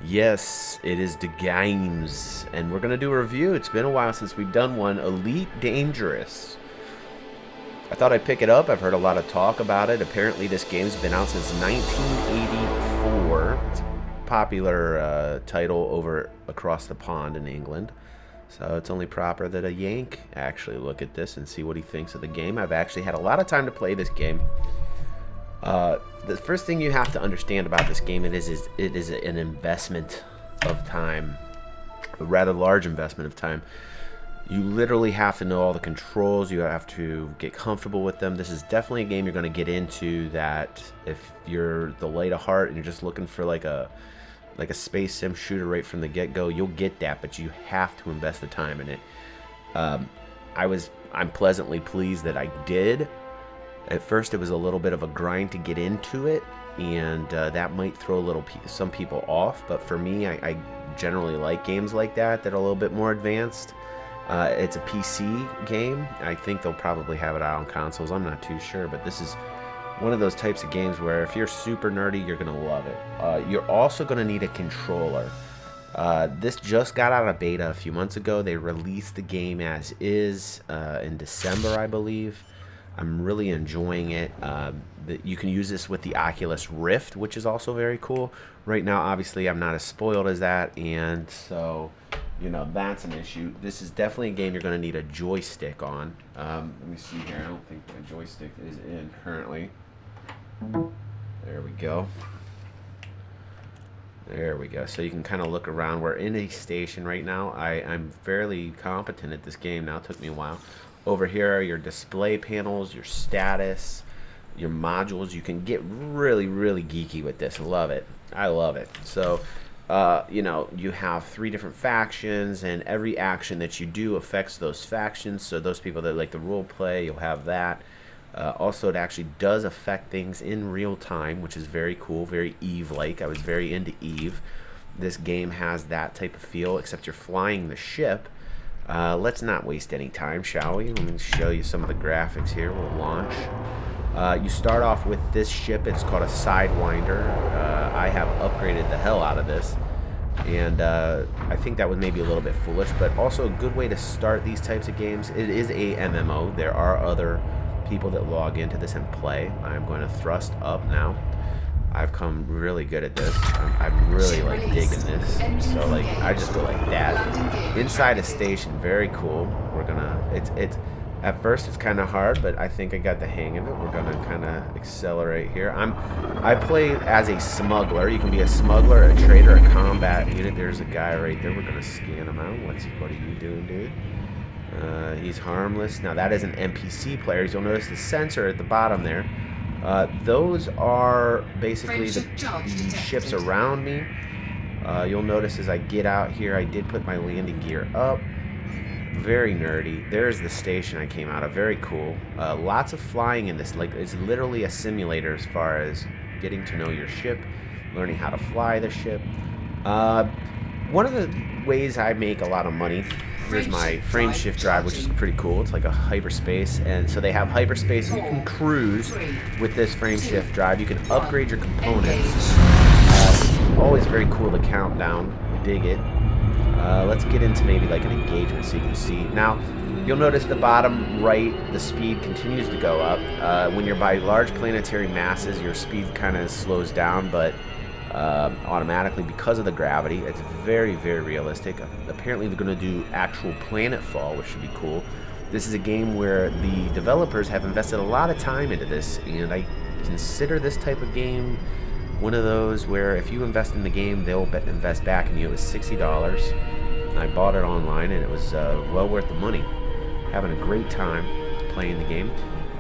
Yes, it is the games, and we're gonna do a review. It's been a while since we've done one. Elite Dangerous. I thought I'd pick it up. I've heard a lot of talk about it. Apparently, this game's been out since 1984. It's a popular title over across the pond in England. So it's only proper that a Yank actually look at this and see what he thinks of the game. I've actually had a lot of time to play this game. The first thing you have to understand about this game, it is an investment of time, a rather large investment of time. You literally have to know all the controls. You have to get comfortable with them. This is definitely a game you're going to get into that if you're the light of heart and you're just looking for like a space sim shooter right from the get-go, you'll get that, but you have to invest the time in it. I'm pleasantly pleased that I did. At first, it was a little bit of a grind to get into it, and that might throw some people off. But for me, I generally like games like that are a little bit more advanced. It's a PC game. I think they'll probably have it out on consoles. I'm not too sure, but this is one of those types of games where if you're super nerdy, you're gonna love it. You're also gonna need a controller. This just got out of beta a few months ago. They released the game as is in December, I believe. I'm really enjoying it. You can use this with the Oculus Rift, which is also very cool. Right now, obviously, I'm not as spoiled as that, and so, you know, that's an issue. This is definitely a game you're going to need a joystick on. Let me see here. I don't think the joystick is in currently. There we go. There we go. So you can kind of look around. We're in a station right now. I'm fairly competent at this game now. It took me a while. Over here are your display panels, your status, your modules. You can get really, really geeky with this. Love it. I love it. So, you know, you have 3 different factions, and every action that you do affects those factions. So those people that like the role play, you'll have that. Also, it actually does affect things in real time, which is very cool, very Eve-like. I was very into Eve. This game has that type of feel, except you're flying the ship. Let's not waste any time, shall we? Let me show you some of the graphics here. We'll launch. You start off with this ship. It's called a Sidewinder. I have upgraded the hell out of this. And I think that was maybe a little bit foolish, but also a good way to start these types of games. It is a MMO. There are other people that log into this and play. I'm going to thrust up now. I've come really good at this. I'm really like digging this. So like I just go like that. Inside a station, very cool. We're gonna it's at first it's kind of hard, but I think I got the hang of it. We're gonna kind of accelerate here. I play as a smuggler. You can be a smuggler, a trader, a combat unit. There's a guy right there. We're gonna scan him out. What are you doing, dude? He's harmless. Now that is an NPC player. You'll notice the sensor at the bottom there. Those are basically the ships around me. You'll notice as I get out here, I did put my landing gear up. Very nerdy. There's the station I came out of. Very cool. Lots of flying in this. Like, it's literally a simulator as far as getting to know your ship, learning how to fly the ship. One of the ways I make a lot of money, here's my frame shift drive, which is pretty cool. It's like a hyperspace, and so they have hyperspace. You can cruise with this frame shift drive. You can upgrade your components. Always very cool to count down. Dig it. Let's get into maybe like an engagement so you can see. Now, you'll notice the bottom right, the speed continues to go up. When you're by large planetary masses, your speed kind of slows down, but automatically because of the gravity. It's very, very realistic. Apparently they're going to do actual planet fall, which should be cool. This is a game where the developers have invested a lot of time into this, and I consider this type of game one of those where if you invest in the game, they'll invest back in you. It was $60. I bought it online, and it was well worth the money. Having a great time playing the game.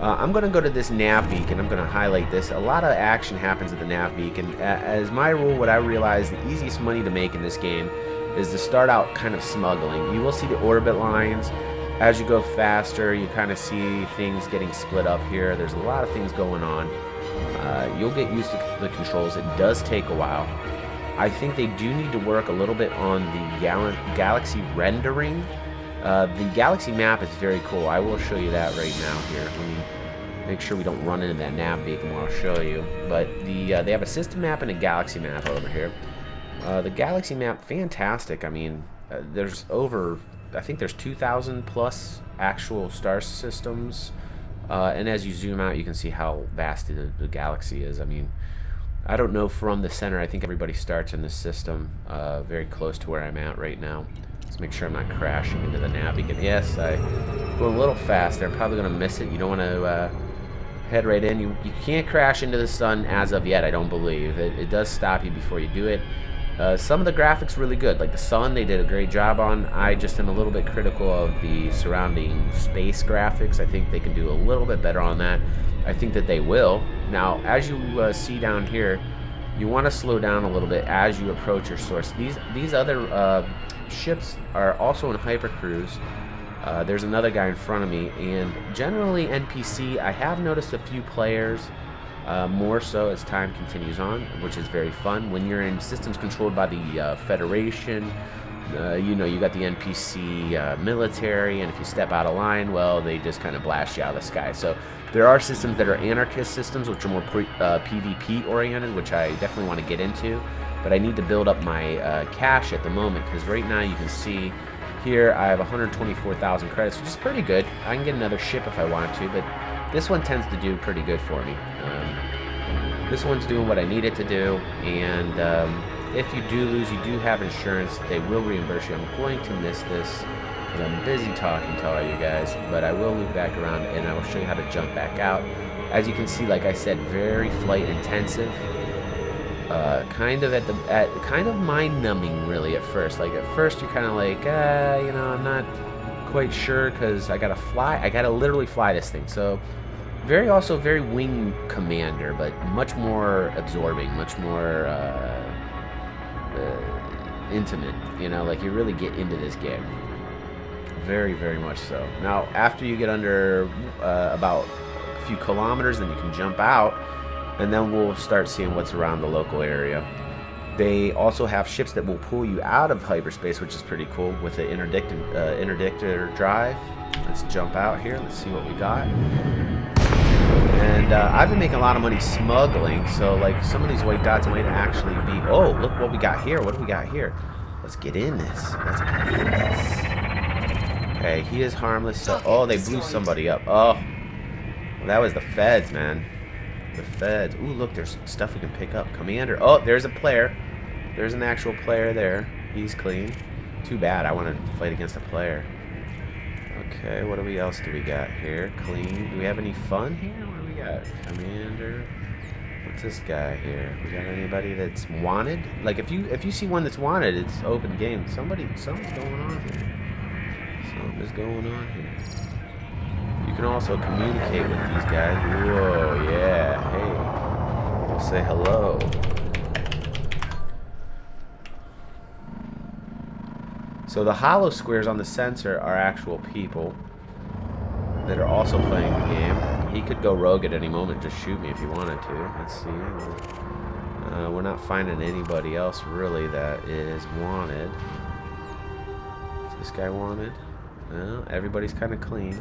I'm going to go to this nav beacon. I'm going to highlight this. A lot of action happens at the nav beacon. As my rule, what I realize, the easiest money to make in this game is to start out kind of smuggling. You will see the orbit lines. As you go faster, you kind of see things getting split up here. There's a lot of things going on. You'll get used to the controls. It does take a while. I think they do need to work a little bit on the galaxy rendering. The galaxy map is very cool. I will show you that right now here. Let me make sure we don't run into that nav beacon while I'll show you. But they have a system map and a galaxy map over here. The galaxy map, fantastic. I mean, there's over, I think there's 2,000 plus actual star systems. And as you zoom out, you can see how vast the galaxy is. I mean, I don't know from the center. I think everybody starts in this system very close to where I'm at right now. Let's make sure I'm not crashing into the nav again. Yes, I go a little fast. They're probably going to miss it. You don't want to head right in. You can't crash into the sun as of yet, I don't believe. It does stop you before you do it. Some of the graphics really good. Like the sun, they did a great job on. I just am a little bit critical of the surrounding space graphics. I think they can do a little bit better on that. I think that they will. Now, as you see down here, you want to slow down a little bit as you approach your source. These other ships are also in hypercruise. There's another guy in front of me, and generally NPC. I have noticed a few players, more so as time continues on, which is very fun. When you're in systems controlled by the Federation, you know, you got the NPC military, and if you step out of line, well, they just kind of blast you out of the sky. So there are systems that are anarchist systems, which are more PvP oriented, which I definitely want to get into. But I need to build up my cash at the moment, because right now you can see here I have 124,000 credits, which is pretty good. I can get another ship if I want to, but this one tends to do pretty good for me. This one's doing what I need it to do, and if you do lose, you do have insurance. They will reimburse you. I'm going to miss this because I'm busy talking to all you guys, but I will loop back around and I will show you how to jump back out. As you can see, like I said, very flight intensive. Kind of mind numbing really at first. Like at first you're kind of like, you know, I'm not quite sure because I gotta literally fly this thing. So also very wing commander, but much more absorbing, much more intimate. You know, like you really get into this game. Very, very much so. Now, after you get under about a few kilometers, then you can jump out. And then we'll start seeing what's around the local area. They also have ships that will pull you out of hyperspace, which is pretty cool, with the interdictor drive. Let's jump out here. Let's see what we got. And I've been making a lot of money smuggling, so like some of these white dots might actually be... Oh, look what we got here. What do we got here? Let's get in this. Let's get in this. Okay, he is harmless. So, oh, they blew somebody up. Oh, well, that was the feds, man. The feds. Ooh, look, there's stuff we can pick up. Commander. Oh, there's a player. There's an actual player there. He's clean. Too bad. I want to fight against a player. Okay, what else do we got here? Clean. Do we have any fun here? What do we got? Commander. What's this guy here? We got anybody that's wanted? Like if you see one that's wanted, it's open game. Something's going on here. Something is going on here. You can also communicate with these guys. Whoa, yeah. Hey. We'll say hello. So the hollow squares on the sensor are actual people that are also playing the game. He could go rogue at any moment, just shoot me if he wanted to. Let's see. We're not finding anybody else really that is wanted. Is this guy wanted? No, everybody's kind of clean.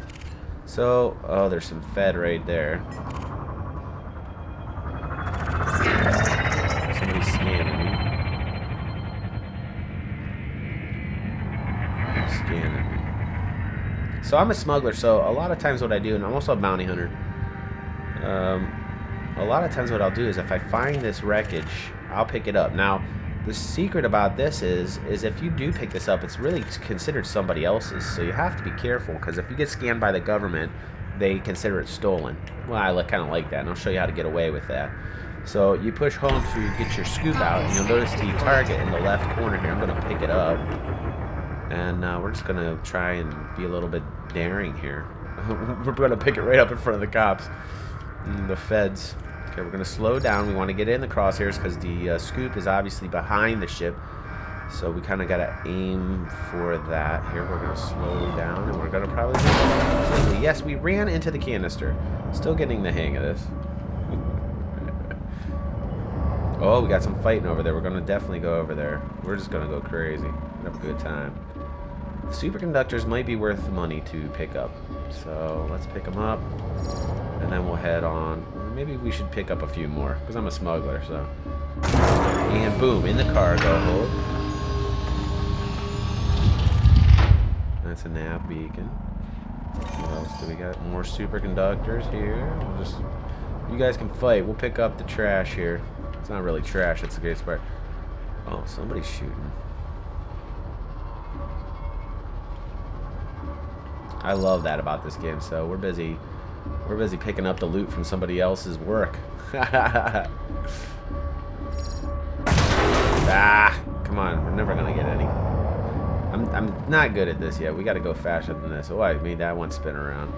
So, oh, there's some Fed right there. Somebody's scanning me. Scanning me. So I'm a smuggler, so a lot of times what I do, and I'm also a bounty hunter. A lot of times what I'll do is if I find this wreckage, I'll pick it up. Now, the secret about this is if you do pick this up, it's really considered somebody else's. So you have to be careful, because if you get scanned by the government, they consider it stolen. Well, I kind of like that, and I'll show you how to get away with that. So you push home to get your scoop out, and you'll notice the target in the left corner here. I'm going to pick it up, and we're just going to try and be a little bit daring here. We're going to pick it right up in front of the cops, the feds. Okay, we're going to slow down. We want to get in the crosshairs because the scoop is obviously behind the ship. So we kind of got to aim for that. Here, we're going to slow down, and we're going to probably... Yes, we ran into the canister. Still getting the hang of this. Oh, we got some fighting over there. We're going to definitely go over there. We're just going to go crazy. Have a good time. The superconductors might be worth the money to pick up. So let's pick them up, and then we'll head on. Maybe we should pick up a few more, because I'm a smuggler, so... And boom, in the cargo hold. That's a nav beacon. What else do we got? More superconductors here. We'll just, you guys can fight. We'll pick up the trash here. It's not really trash. That's the greatest part. Oh, somebody's shooting. I love that about this game. So we're busy picking up the loot from somebody else's work. Ah, come on. We're never gonna get any. I'm not good at this yet. We got to go faster than this. Oh, I made that one spin around.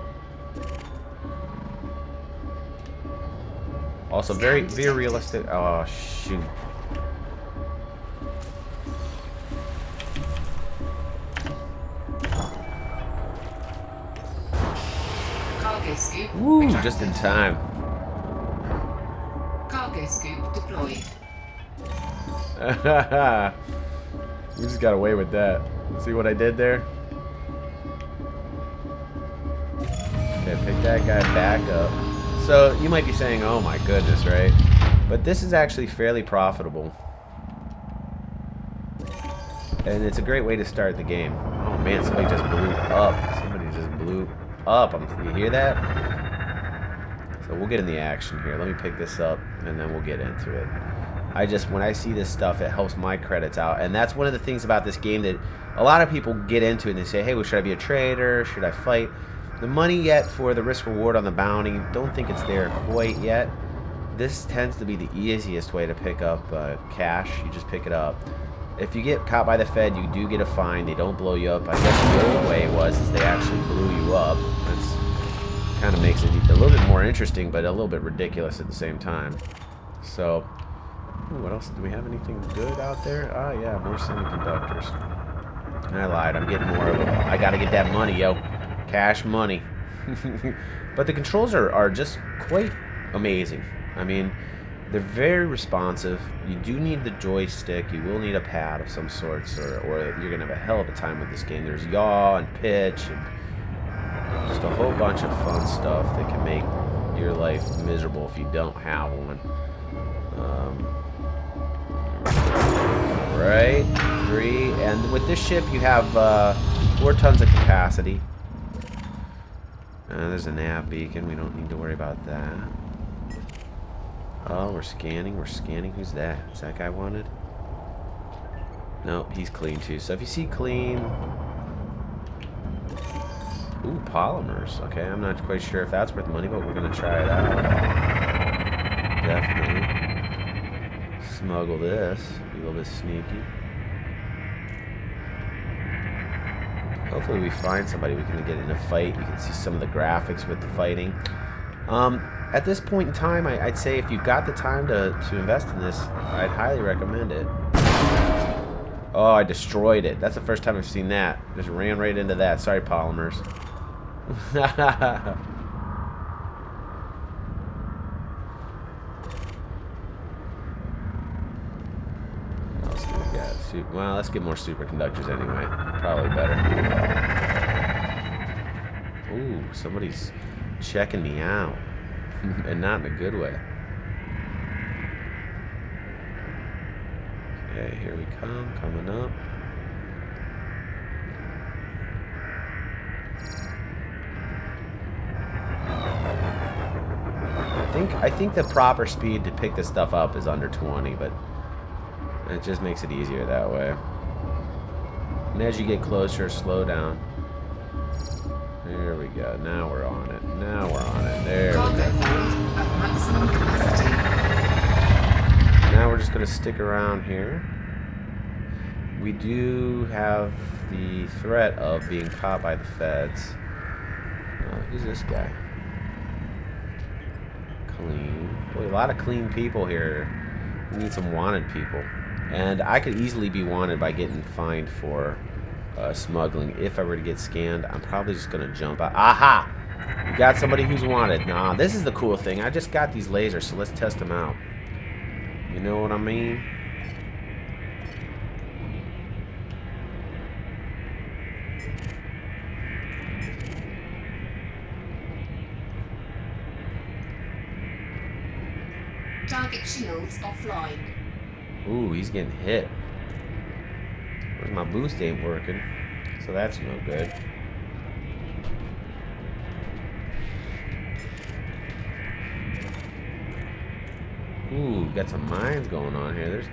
Also, very realistic. Oh, shoot. Cargo scoop. Woo, retracted. just in time. Cargo scoop deployed. We just got away with that. See what I did there? Okay, pick that guy back up. So, you might be saying, oh my goodness, right? But this is actually fairly profitable. And it's a great way to start the game. Oh man, somebody just blew up. Somebody just blew up. You hear that? So we'll get in the action here. Let me pick this up, and then we'll get into it. When I see this stuff, it helps my credits out. And that's one of the things about this game that a lot of people get into and they say, hey, well, should I be a trader? Should I fight? The money yet for the risk reward on the bounty, don't think it's there quite yet. This tends to be the easiest way to pick up cash. You just pick it up. If you get caught by the Fed, you do get a fine. They don't blow you up. I guess the old way is they actually blew you up. That's kind of makes it a little bit more interesting, but a little bit ridiculous at the same time. So... ooh, what else? Do we have anything good out there? Ah, yeah, more semiconductors. I lied. I'm getting more of them. I gotta get that money, yo. Cash money. But the controls are just quite amazing. I mean, they're very responsive. You do need the joystick. You will need a pad of some sorts, or you're gonna have a hell of a time with this game. There's yaw and pitch and just a whole bunch of fun stuff that can make your life miserable if you don't have one. Right, 3, and with this ship you have 4 tons of capacity. There's a nav beacon, we don't need to worry about that. Oh, we're scanning, who's that? Is that guy wanted? Nope, he's clean too. So if you see clean... ooh, polymers. Okay, I'm not quite sure if that's worth money, but we're gonna try it out. Definitely. Smuggle this. Be a little bit sneaky. Hopefully we find somebody we can get in a fight. You can see some of the graphics with the fighting. At this point in time, I'd say if you've got the time to invest in this, I'd highly recommend it. Oh, I destroyed it. That's the first time I've seen that. Just ran right into that. Sorry, polymers. Well, let's get more superconductors anyway. Probably better. Ooh, somebody's checking me out. And not in a good way. Okay, here we come. Coming up. I think the proper speed to pick this stuff up is under 20, but it just makes it easier that way. And as you get closer, slow down. There we go. Now we're on it. Now we're on it. There we go. Cargo hold at maximum capacity. Now we're just going to stick around here. We do have the threat of being caught by the feds. Who's this guy? Clean. Boy, a lot of clean people here. We need some wanted people. And I could easily be wanted by getting fined for smuggling. If I were to get scanned, I'm probably just going to jump out. Aha! We got somebody who's wanted. Nah, this is the cool thing. I just got these lasers, so let's test them out. You know what I mean? Target shields offline. Ooh, he's getting hit. Where's my boost ain't working, so that's no good. Ooh, got some mines going on here. There's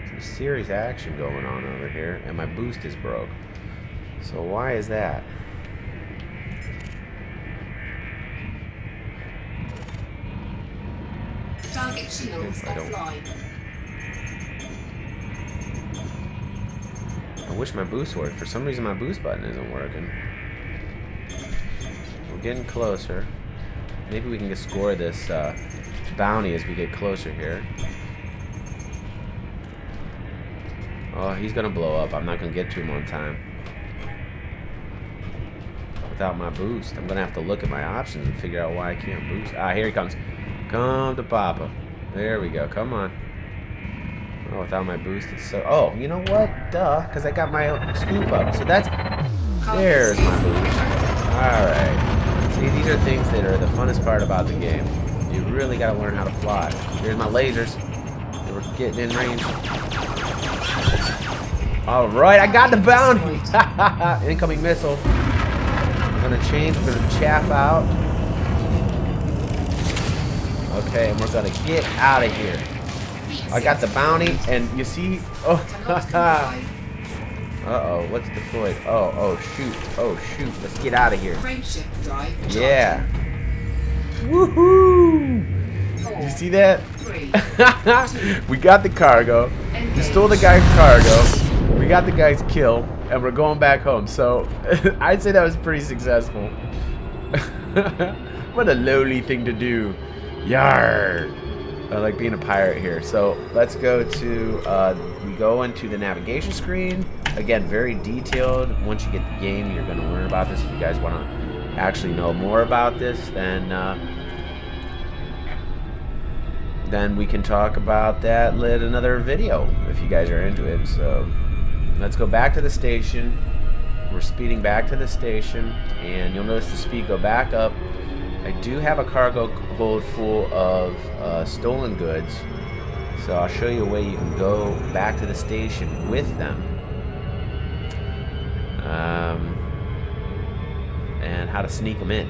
some serious action going on over here, and my boost is broke. So why is that? Target shields I don't. offline. I wish my boost worked. For some reason, my boost button isn't working. We're getting closer. Maybe we can score this bounty as we get closer here. Oh, he's gonna blow up. I'm not gonna get to him on time. Without my boost, I'm gonna have to look at my options and figure out why I can't boost. Ah, here he comes. Come to Papa. There we go. Come on. Oh, without my boost, it's so... Oh, you know what? Duh, because I got my scoop up. So that's... There's my boost. Alright. See, these are things that are the funnest part about the game. You really got to learn how to fly. Here's my lasers. They were getting in range. Alright, I got the bounty! Incoming missile. We're going to change. We're going to chaff out. Okay, and we're going to get out of here. I got the bounty, and you see... Oh, uh-oh, what's deployed? Oh, shoot. Let's get out of here. Frameshift drive. Yeah. Woohoo! You see that? 3, 2, We got the cargo. We stole the guy's cargo. We got the guy's kill, and we're going back home. So, I'd say that was pretty successful. What a lowly thing to do. Yar! I like being a pirate here. So let's go to, we go into the navigation screen. Again, very detailed. Once you get the game, you're going to learn about this. If you guys want to actually know more about this, then we can talk about that in another video if you guys are into it. So let's go back to the station. We're speeding back to the station, and you'll notice the speed go back up. I do have a cargo hold full of stolen goods, so I'll show you a way you can go back to the station with them, and how to sneak them in.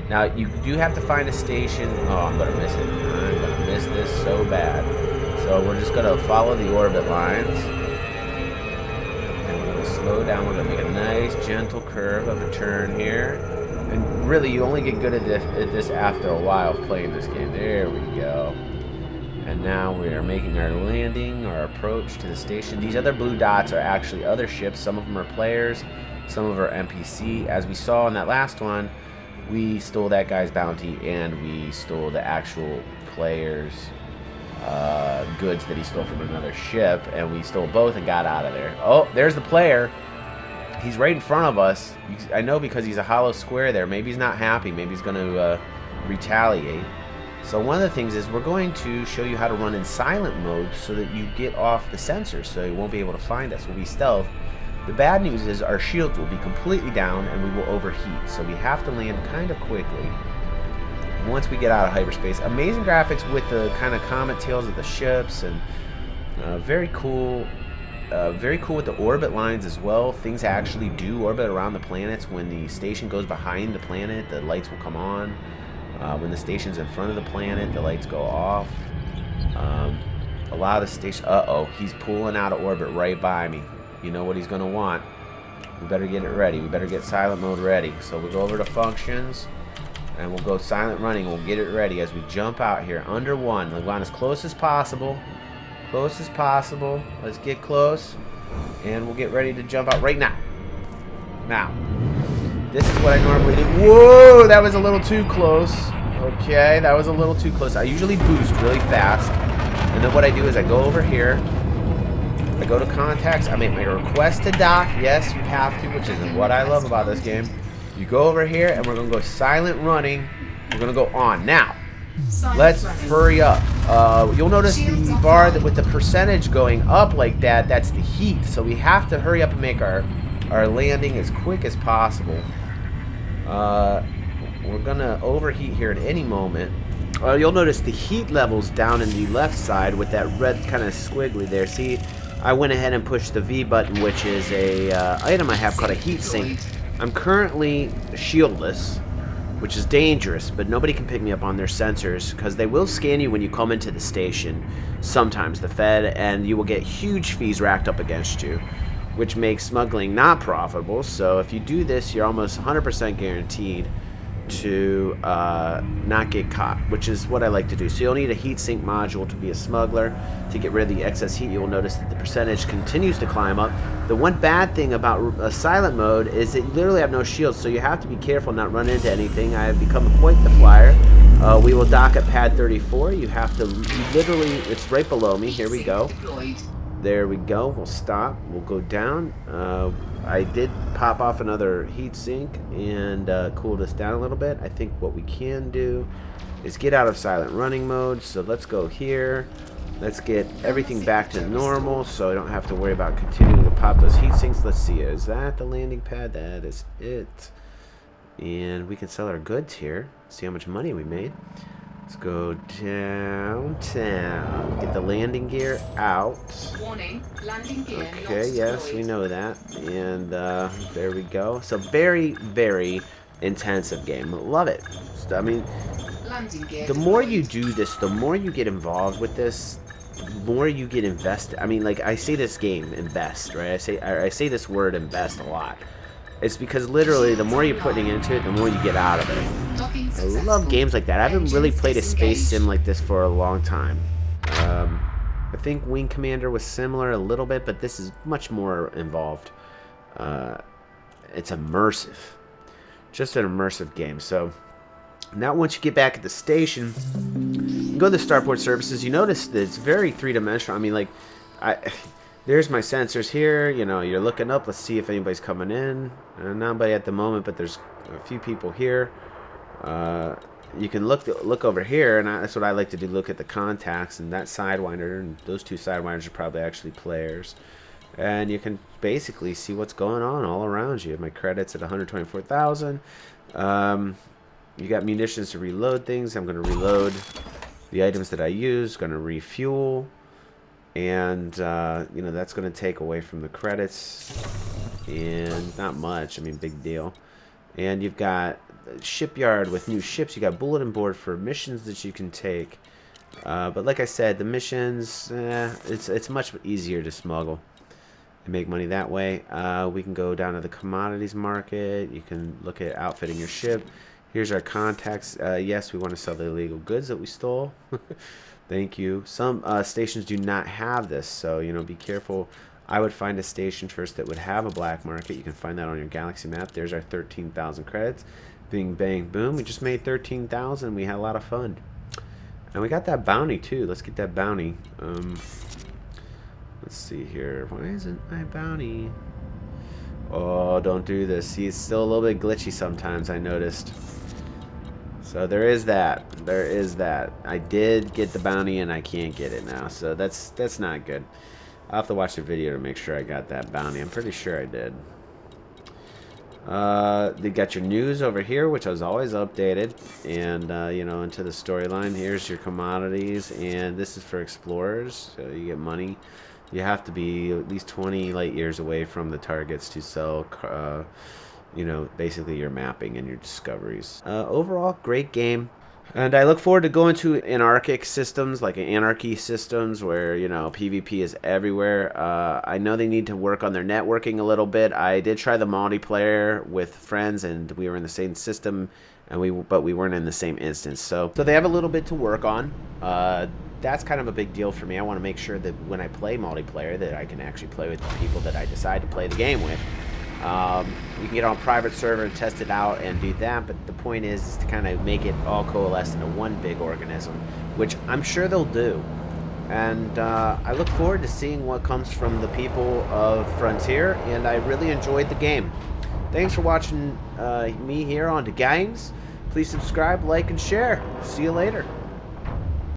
Now, you do have to find a station. Oh, I'm going to miss it. I'm going to miss this so bad. So we're just going to follow the orbit lines, and we're going to slow down. We're going to make a nice, gentle curve of a turn here. And really, you only get good at this after a while of playing this game. There we go. And now we are making our landing, our approach to the station. These other blue dots are actually other ships. Some of them are players, some of them are NPC. As we saw in that last one, we stole that guy's bounty, and we stole the actual player's goods that he stole from another ship. And we stole both and got out of there. Oh, there's the player. He's right in front of us. I know because he's a hollow square there. Maybe he's not happy. Maybe he's going to retaliate. So one of the things is we're going to show you how to run in silent mode so that you get off the sensors, so you won't be able to find us. We'll be stealth. The bad news is our shields will be completely down and we will overheat. So we have to land kind of quickly once we get out of hyperspace. Amazing graphics with the kind of comet tails of the ships, and very cool. Very cool with the orbit lines as well. Things actually do orbit around the planets. When the station goes behind the planet, the lights will come on. When the station's in front of the planet, the lights go off. A lot of the station... Uh-oh, he's pulling out of orbit right by me. You know what he's going to want. We better get it ready. We better get silent mode ready. So we'll go over to functions, and we'll go silent running. We'll get it ready as we jump out here. Under 1. We'll go on as close as possible. Close as possible. Let's get close, and we'll get ready to jump out right now. Now, this is what I normally do. Whoa, that was a little too close. Okay, that was a little too close. I usually boost really fast, and then what I do is I go over here. I go to contacts. I make my request to dock. Yes, you have to, which is what I love about this game. You go over here, and we're gonna go silent running. We're gonna go on now. Let's hurry up. You'll notice the bar that with the percentage going up like that, that's the heat. So we have to hurry up and make our landing as quick as possible. We're going to overheat here at any moment. You'll notice the heat levels down in the left side with that red kind of squiggly there. See, I went ahead and pushed the V button, which is a item I have called a heat sink. I'm currently shieldless, which is dangerous, but nobody can pick me up on their sensors because they will scan you when you come into the station, sometimes the Fed, and you will get huge fees racked up against you, which makes smuggling not profitable. So if you do this, you're almost 100% guaranteed to not get caught, which is what I like to do. So you'll need a heat sink module to be a smuggler to get rid of the excess heat. You'll notice that the percentage continues to climb up. The one bad thing about a silent mode is that you literally have no shields, so you have to be careful not run into anything. I have become quite the flyer. We will dock at pad 34. You have to literally, it's right below me. Here we go. There we go. We'll stop. We'll go down. I did pop off another heat sink and cooled us down a little bit. I think what we can do is get out of silent running mode. So let's go here. Let's get everything back to normal so I don't have to worry about continuing to pop those heat sinks. Let's see. Is that the landing pad? That is it. And we can sell our goods here. See how much money we made. Let's go downtown. Get the landing gear out. Warning, landing gear Okay, yes, we know that. And there we go. So very, very intensive game. Love it. I mean, the more you do this, the more you get involved with this, the more you get invested. I mean, like I say this game, invest, right? I say this word invest a lot. It's because literally the more you're putting into it, the more you get out of it. I love games like that. I haven't really played a space sim like this for a long time. I think Wing Commander was similar a little bit, but this is much more involved. It's immersive. Just an immersive game. So now once you get back at the station, you go to the starport services. You notice that it's very three-dimensional. I mean, like, there's my sensors here. You know, you're looking up. Let's see if anybody's coming in. Nobody at the moment, but there's a few people here. You can look over here, and that's what I like to do. Look at the contacts and that sidewinder, and those two sidewinders are probably actually players. And you can basically see what's going on all around you. My credits at 124,000. You got munitions to reload things. I'm going to reload the items that I use. Going to refuel. And you know, that's going to take away from the credits, and not much. I mean, big deal. And you've got a shipyard with new ships. You got bulletin board for missions that you can take. But like I said, the missions, it's much easier to smuggle and make money that way. We can go down to the commodities market. You can look at outfitting your ship. Here's our contacts. Yes, we want to sell the illegal goods that we stole. Thank you. Some stations do not have this, so, you know, be careful. I would find a station first that would have a black market. You can find that on your galaxy map. There's our 13,000 credits. Bing, bang, boom. We just made 13,000. We had a lot of fun. And we got that bounty, too. Let's get that bounty. Let's see here. Why isn't my bounty? Oh, don't do this. See, it's still a little bit glitchy sometimes, I noticed. So there is that. There is that. I did get the bounty and I can't get it now. So that's not good. I'll have to watch the video to make sure I got that bounty. I'm pretty sure I did. They got your news over here, which was always updated. And, you know, into the storyline. Here's your commodities. And this is for explorers. So you get money. You have to be at least 20 light years away from the targets to sell, you know, basically your mapping and your discoveries. Overall, great game. And I look forward to going to anarchic systems, like anarchy systems, where, you know, PvP is everywhere. I know they need to work on their networking a little bit. I did try the multiplayer with friends, and we were in the same system, and but we weren't in the same instance. So they have a little bit to work on. That's kind of a big deal for me. I want to make sure that when I play multiplayer, that I can actually play with the people that I decide to play the game with. You can get on a private server and test it out and do that, but the point is to kind of make it all coalesce into one big organism, which I'm sure they'll do. And I look forward to seeing what comes from the people of Frontier, and I really enjoyed the game. Thanks for watching me here on The Games. Please subscribe, like, and share. See you later.